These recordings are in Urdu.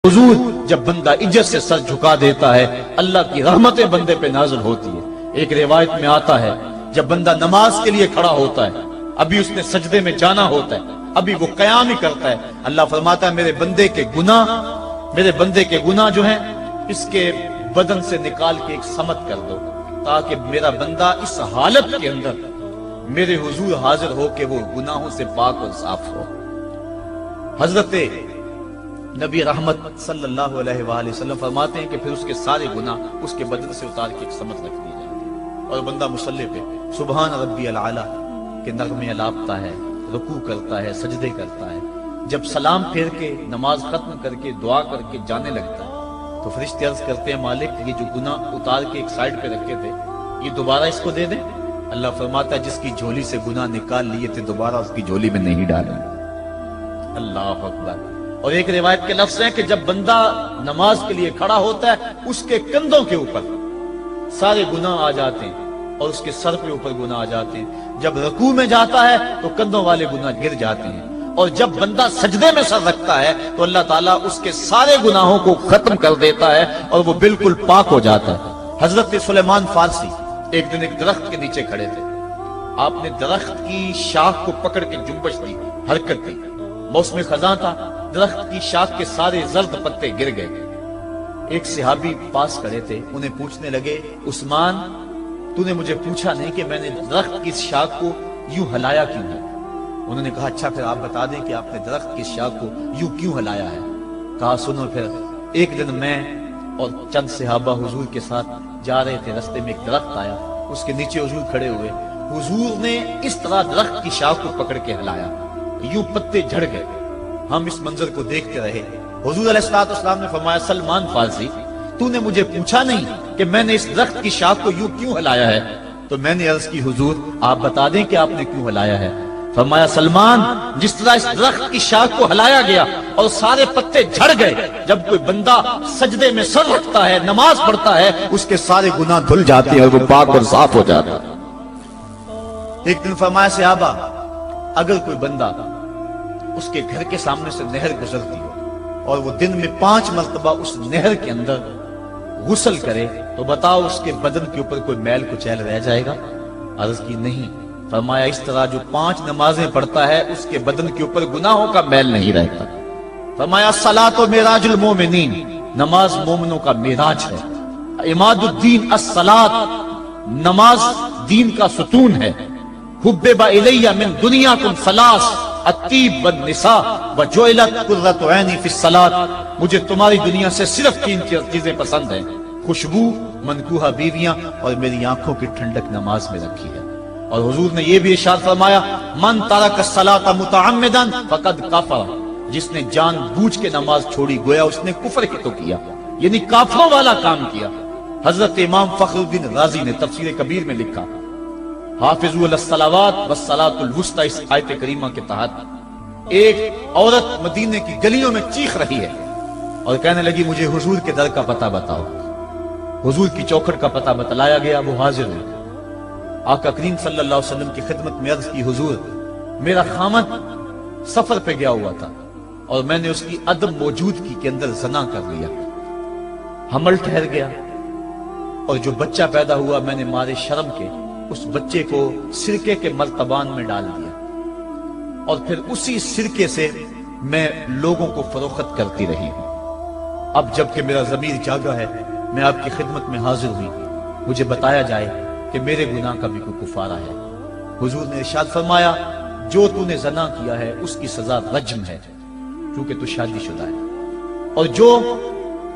حضور جب بندہ عزت سے سر جھکا دیتا ہے اللہ کی رحمتیں بندے پہ نازل ہوتی ہے۔ ایک روایت میں آتا ہے جب بندہ نماز کے لیے کھڑا ہوتا ہے، ابھی اس نے سجدے میں جانا ہوتا ہے، ابھی وہ قیام ہی کرتا ہے، اللہ فرماتا ہے میرے بندے کے گناہ جو ہیں اس کے بدن سے نکال کے ایک سمت کر دو، تاکہ میرا بندہ اس حالت کے اندر میرے حضور حاضر ہو کہ وہ گناہوں سے پاک اور صاف ہو۔ حضرت نبی رحمت صلی اللہ علیہ وآلہ وسلم فرماتے ہیں کہ پھر اس کے سارے گناہ اس کے بدن سے اتار کے ایک سمت رکھ دی جاتی ہے، اور بندہ مصلی پہ سبحان ربی العالی کے نغمے الاپتا ہے، رکوع کرتا ہے، سجدے کرتا ہے۔ جب سلام پھیر کے نماز ختم کر کے دعا کر کے جانے لگتا ہے تو فرشتے عرض کرتے ہیں مالک یہ جو گناہ اتار کے ایک سائیڈ پہ رکھے تھے یہ دوبارہ اس کو دے دیں؟ اللہ فرماتا ہے جس کی جھولی سے گناہ نکال لیے تھے دوبارہ اس کی جھولی میں نہیں ڈالیں۔ اللہ اکبر۔ اور ایک روایت کے لفظ ہیں کہ جب بندہ نماز کے لیے کھڑا ہوتا ہے اس کے کندھوں کے اوپر سارے گناہ آ جاتے ہیں اور اس کے سر پہ اوپر گناہ آ جاتے ہیں، جب رکوع میں جاتا ہے تو کندھوں والے گناہ گر جاتے ہیں، اور جب بندہ سجدے میں سر رکھتا ہے تو اللہ تعالیٰ اس کے سارے گناہوں کو ختم کر دیتا ہے اور وہ بالکل پاک ہو جاتا ہے۔ حضرت سلیمان فارسی ایک دن ایک درخت کے نیچے کھڑے تھے، آپ نے درخت کی شاخ کو پکڑ کے جنبش دی، حرکت دی، موسم خزاں تھا، درخت کی شاخ کے سارے زرد پتے گر گئے۔ ایک صحابی پاس کھڑے تھے، انہیں پوچھنے لگے عثمان تو نے مجھے پوچھا نہیں کہ میں نے درخت کی شاخ کو یوں ہلایا کیوں ہے؟ انہوں نے کہا اچھا پھر آپ بتا دیں کہ آپ نے درخت کی شاخ کو یوں کیوں ہلایا ہے؟ کہا سنو پھر ایک دن میں اور چند صحابہ حضور کے ساتھ جا رہے تھے، رستے میں ایک درخت آیا، اس کے نیچے حضور کھڑے ہوئے، حضور نے اس طرح درخت کی شاخ کو پکڑ کے ہلایا، یوں پتے جھڑ گئے، ہم اس منظر کو دیکھتے رہے۔ حضور علیہ السلام نے فرمایا سلمان فارسی تو نے مجھے پوچھا نہیں کہ میں نے اس درخت کی شاخ کو یوں کیوں ہلایا ہے؟ تو میں نے عرض کی حضور آپ بتا دیں کہ آپ نے کیوں ہلایا ہے؟ فرمایا سلمان جس طرح اس درخت کی شاخ کو ہلایا گیا اور سارے پتے جھڑ گئے، جب کوئی بندہ سجدے میں سر رکھتا ہے نماز پڑھتا ہے اس کے سارے گناہ دھل جاتے ہیں اور وہ پاک اور صاف ہو جاتا ہے۔ ایک دن فرمایا صحابہ اگر کوئی بندہ اس کے گھر کے سامنے سے نہر گزرتی ہو اور وہ دن میں 5 مرتبہ اس نہر کے اندر غسل کرے تو بتاؤ اس کے بدن کے اوپر کوئی میل کچیل رہ جائے گا؟ عرض کی نہیں۔ فرمایا اس طرح جو 5 نمازیں پڑھتا ہے اس کے بدن کے اوپر گناہوں کا میل نہیں رہتا۔ فرمایا الصلاۃ معراج المومنین، نماز مومنوں کا معراج ہے۔ عماد الدین الصلاۃ، نماز دین کا ستون ہے۔ حبب الی من دنیاکم ثلاث الطیب والنساء وجعلت قرۃ عینی فی الصلاۃ، مجھے تمہاری دنیا سے صرف 3 چیزیں پسند ہیں، خوشبو، منکوحہ بیویاں اور میری آنکھوں کی ٹھنڈک نماز میں رکھی ہے۔ اور حضور نے یہ بھی ارشاد فرمایا من ترک الصلاۃ متعمدا فقد کفر، جس نے جان بوجھ کے نماز چھوڑی گویا اس نے کفر ہی تو کیا، یعنی کافروں والا کام کیا۔ حضرت امام فخر الدین رازی نے تفسیر کبیر میں لکھا حافظوا علی الصلوات والصلاۃ الوسطی، اس آیت کریمہ کے تحت ایک عورت مدینے کی گلیوں میں چیخ رہی ہے اور کہنے لگی مجھے حضور کے در کا پتہ بتاؤ۔ حضور کی چوکھٹ کا پتہ بتلایا گیا، وہ حاضر ہوئی۔ آقا کریم صلی اللہ علیہ وسلم کی خدمت میں عرض کی حضور میرا خامد سفر پہ گیا ہوا تھا اور میں نے اس کی عدم موجودگی کے اندر زنا کر لیا، حمل ٹھہر گیا اور جو بچہ پیدا ہوا میں نے مارے شرم کے اس بچے کو سرکے کے مرتبان میں ڈال دیا اور پھر اسی سرکے سے میں لوگوں کو فروخت کرتی رہی ہوں۔ اب جب کہ میرا ضمیر جاگا ہے میں آپ کی خدمت میں حاضر ہوئی، مجھے بتایا جائے کہ میرے گناہ کا بھی کوئی کفارہ ہے۔ حضور نے ارشاد فرمایا جو تو نے زنا کیا ہے اس کی سزا رجم ہے کیونکہ تو شادی شدہ ہے، اور جو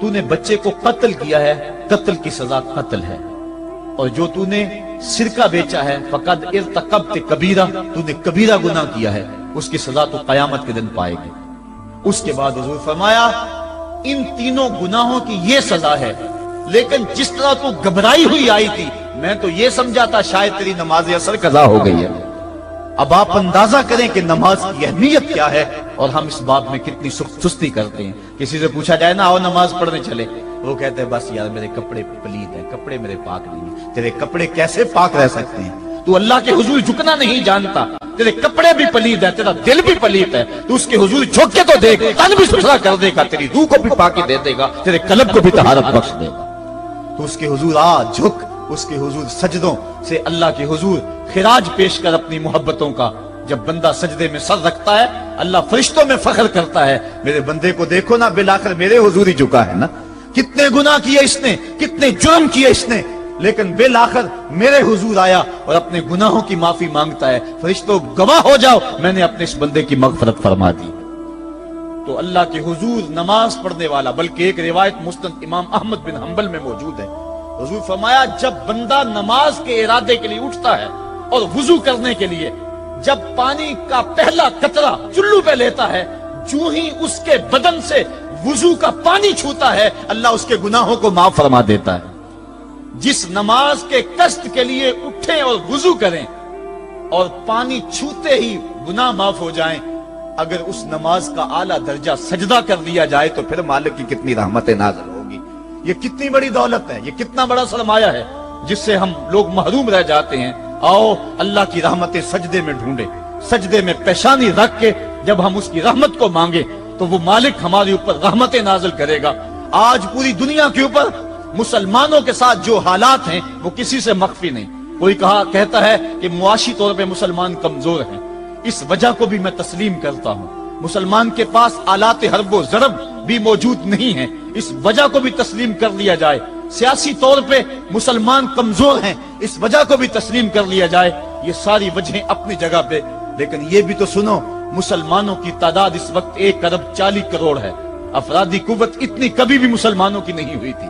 تو نے بچے کو قتل کیا ہے قتل کی سزا قتل ہے، اور جو تو نے سرکہ بیچا ہے فقد ارتکبت کبیرہ، تو نے کبیرہ گناہ کیا ہے، اس کی سزا تو قیامت کے دن پائے گی۔ اس کے بعد حضور فرمایا ان تینوں گناہوں کی یہ سزا ہے، لیکن جس طرح تو گھبرائی ہوئی آئی تھی میں تو یہ سمجھا تھا شاید تیری نماز اثر قضا ہو گئی ہے۔ اب آپ اندازہ کریں کہ نماز کی اہمیت کیا ہے اور ہم اس باب میں کتنی سستی کرتے ہیں۔ کسی سے پوچھا جائے نا آؤ نماز پڑھنے چلے، وہ کہتے ہیں بس یار میرے کپڑے پلید ہیں، کپڑے میرے پاک نہیں ہیں۔ تیرے کپڑے کیسے پاک رہ سکتے ہیں؟ تو اللہ کے حضور جھکنا نہیں جانتا، تیرے کپڑے بھی پلید ہے، تیرا دل بھی پلید ہے، تو اس کے حضور جھک کے تو دیکھ، تن بھی ستھرا کر دے گا، تیری روح کو بھی پاکی دے دے گا، تیرے قلب کو بھی طہارت بخش دے گا۔ تو اس کے حضور آ جھک، اس کے حضور سجدوں سے اللہ کے حضور خراج پیش کر اپنی محبتوں کا۔ جب بندہ سجدے میں سر رکھتا ہے اللہ فرشتوں میں فخر کرتا ہے، میرے بندے کو دیکھو نا، بالآخر میرے حضور ہی جھکا ہے نا، کتنے گناہ کیے اس نے، کتنے جرم کیے اس نے، لیکن بالآخر میرے حضور آیا اور اپنے گناہوں کی معافی مانگتا ہے۔ فرشتوں گواہ ہو جاؤ، میں نے اپنے اس بندے کی مغفرت فرما دی۔ تو اللہ کے حضور نماز پڑھنے والا، بلکہ ایک روایت مسند امام احمد بن حنبل میں موجود ہے، حضور فرمایا جب بندہ نماز کے ارادے کے لیے اٹھتا ہے اور وضو کرنے کے لیے، جب پانی کا پہلا قطرہ چلو پہ لیتا ہے، جو ہی اس کے بدن سے وضو کا پانی چھوتا ہے اللہ اس کے گناہوں کو معاف فرما دیتا ہے۔ جس نماز کے قصد کے لیے اٹھیں اور وضو کریں اور پانی چھوتے ہی گناہ معاف ہو جائیں، اگر اس نماز کا اعلیٰ درجہ سجدہ کر دیا جائے تو پھر مالک کی کتنی رحمت نازل ہوگی۔ یہ کتنی بڑی دولت ہے، یہ کتنا بڑا سرمایہ ہے جس سے ہم لوگ محروم رہ جاتے ہیں۔ آؤ اللہ کی رحمتیں سجدے میں ڈھونڈے، سجدے میں پیشانی رکھ کے جب ہم اس کی رحمت کو مانگے تو وہ مالک ہمارے اوپر رحمتیں نازل کرے گا۔ آج پوری دنیا کے اوپر مسلمانوں کے ساتھ جو حالات ہیں وہ کسی سے مخفی نہیں۔ کوئی کہتا ہے کہ معاشی طور پہ مسلمان کمزور ہیں، اس وجہ کو بھی میں تسلیم کرتا ہوں۔ مسلمان کے پاس آلات حرب و ضرب بھی موجود نہیں ہیں، اس وجہ کو بھی تسلیم کر لیا جائے۔ سیاسی طور پہ مسلمان کمزور ہیں، اس وجہ کو بھی تسلیم کر لیا جائے۔ یہ ساری وجہیں اپنی جگہ پہ، لیکن یہ بھی تو سنو مسلمانوں کی تعداد اس وقت 1 ارب 40 کروڑ ہے۔ افرادی قوت اتنی کبھی بھی مسلمانوں کی نہیں ہوئی تھی۔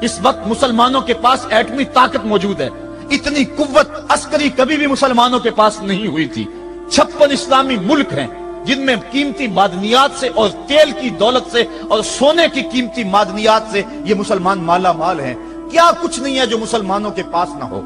اس وقت مسلمانوں کے پاس ایٹمی طاقت موجود ہے، اتنی قوت عسکری کبھی بھی مسلمانوں کے پاس نہیں ہوئی تھی۔ 56 اسلامی ملک ہیں جن میں قیمتی معدنیات سے اور تیل کی دولت سے اور سونے کی قیمتی معدنیات سے یہ مسلمان مالا مال ہیں۔ کیا کچھ نہیں ہے جو مسلمانوں کے پاس نہ ہو،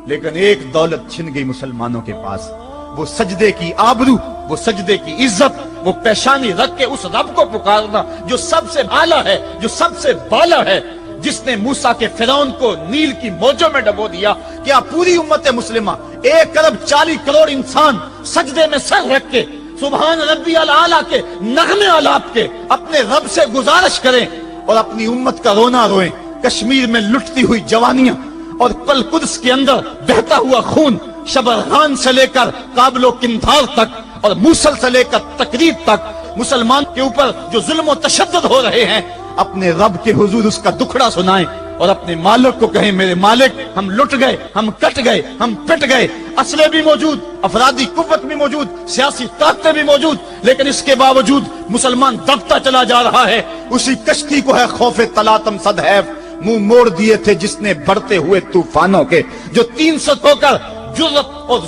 لیکن ایک دولت چھن گئی مسلمانوں کے پاس، وہ سجدے کی آبرو، وہ سجدے کی عزت، وہ پیشانی رکھ کے اس رب کو پکارنا جو سب سے اعلیٰ ہے، جو سب سے بالا ہے، جس نے موسیٰ کے فرعون کو نیل کی موجوں میں ڈبو دیا۔ کیا پوری امت مسلمہ 1 ارب 40 کروڑ انسان سجدے میں سر رکھ کے سبحان ربی الاعلیٰ کے نغمے آلاپ کے اپنے رب سے گزارش کریں اور اپنی امت کا رونا روئیں؟ کشمیر میں لٹتی ہوئی جوانیاں اور پل قدس کے اندر بہتا ہوا خون، شبرغان سے لے کر کابل و قندھار تک اور موصل سے لے کر تکریب تک مسلمان کے اوپر جو ظلم و تشدد ہو رہے ہیں، اپنے رب کے حضور اس کا دکھڑا سنائیں اور اپنے مالک کو کہیں میرے مالک ہم لٹ گئے، ہم کٹ گئے، ہم پٹ گئے، اسلحے بھی موجود، افرادی قوت بھی موجود، سیاسی طاقتیں بھی موجود، لیکن اس کے باوجود مسلمان دبتا چلا جا رہا ہے۔ اسی کشتی کو ہے خوف تلاطم صدحیف منہ موڑ دیے تھے جس نے بڑھتے ہوئے طوفانوں کے، جو 300 ہو کر جرأت اور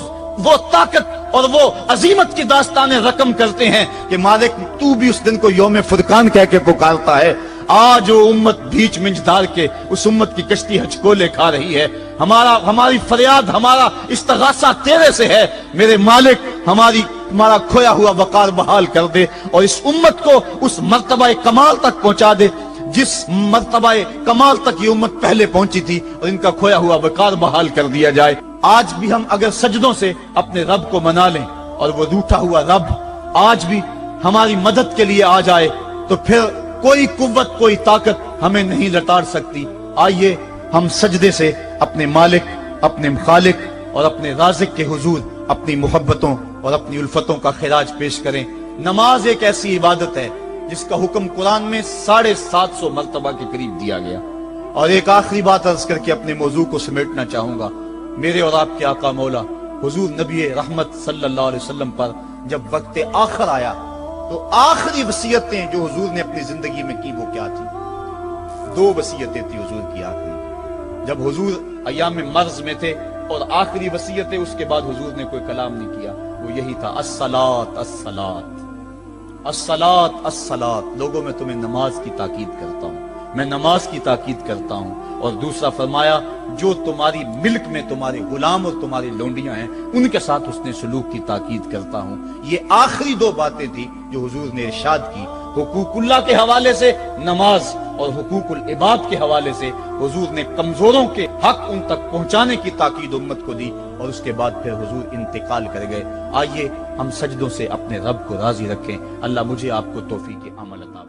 وہ طاقت اور وہ عظیمت کی داستانیں رقم کرتے ہیں کہ مالک تو بھی اس دن کو یوم فرقان کہہ کے پکارتا ہے۔ آج وہ امت بیچ منج دار کے اس امت کی کشتی ہچکولے کھا رہی ہے۔ ہماری فریاد، ہمارا استغاثہ تیرے سے ہے میرے مالک، ہمارا کھویا ہوا وقار بحال کر دے اور اس امت کو اس مرتبہ کمال تک پہنچا دے جس مرتبہ کمال تک یہ امت پہلے پہنچی تھی، اور ان کا کھویا ہوا وقار بحال کر دیا جائے۔ آج بھی ہم اگر سجدوں سے اپنے رب کو منا لیں اور وہ روٹھا ہوا رب آج بھی ہماری مدد کے لیے آ جائے تو پھر کوئی قوت، کوئی طاقت ہمیں نہیں لٹاڑ سکتی۔ آئیے ہم سجدے سے اپنے مالک، اپنے خالق اور اپنے رازق کے حضور اپنی محبتوں اور اپنی الفتوں کا خراج پیش کریں۔ نماز ایک ایسی عبادت ہے جس کا حکم قرآن میں 750 مرتبہ کے قریب دیا گیا۔ اور ایک آخری بات عرض کر کے اپنے موضوع کو سمیٹنا چاہوں گا۔ میرے اور آپ کے آقا مولا حضور نبی رحمت صلی اللہ علیہ وسلم پر جب وقت آخر آیا تو آخری وصیتیں جو حضور نے اپنی زندگی میں کی وہ کیا تھی؟ 2 وصیتیں تھی حضور کی آخری، جب حضور ایام مرض میں تھے، اور آخری وصیت اس کے بعد حضور نے کوئی کلام نہیں کیا، وہ یہی تھا الصلاۃ الصلاۃ الصلاۃ الصلاۃ۔ لوگوں میں تمہیں نماز کی تاکید کرتا ہوں، میں نماز کی تاکید کرتا ہوں۔ اور دوسرا فرمایا جو تمہاری ملک میں تمہارے غلام اور تمہاری لونڈیاں ہیں ان کے ساتھ حسن سلوک کی تاکید کرتا ہوں۔ یہ آخری 2 باتیں تھی جو حضور نے ارشاد کی، حقوق اللہ کے حوالے سے نماز اور حقوق العباد کے حوالے سے حضور نے کمزوروں کے حق ان تک پہنچانے کی تاکید امت کو دی، اور اس کے بعد پھر حضور انتقال کر گئے۔ آئیے ہم سجدوں سے اپنے رب کو راضی رکھیں۔ اللہ مجھے آپ کو توفیق عمل عطا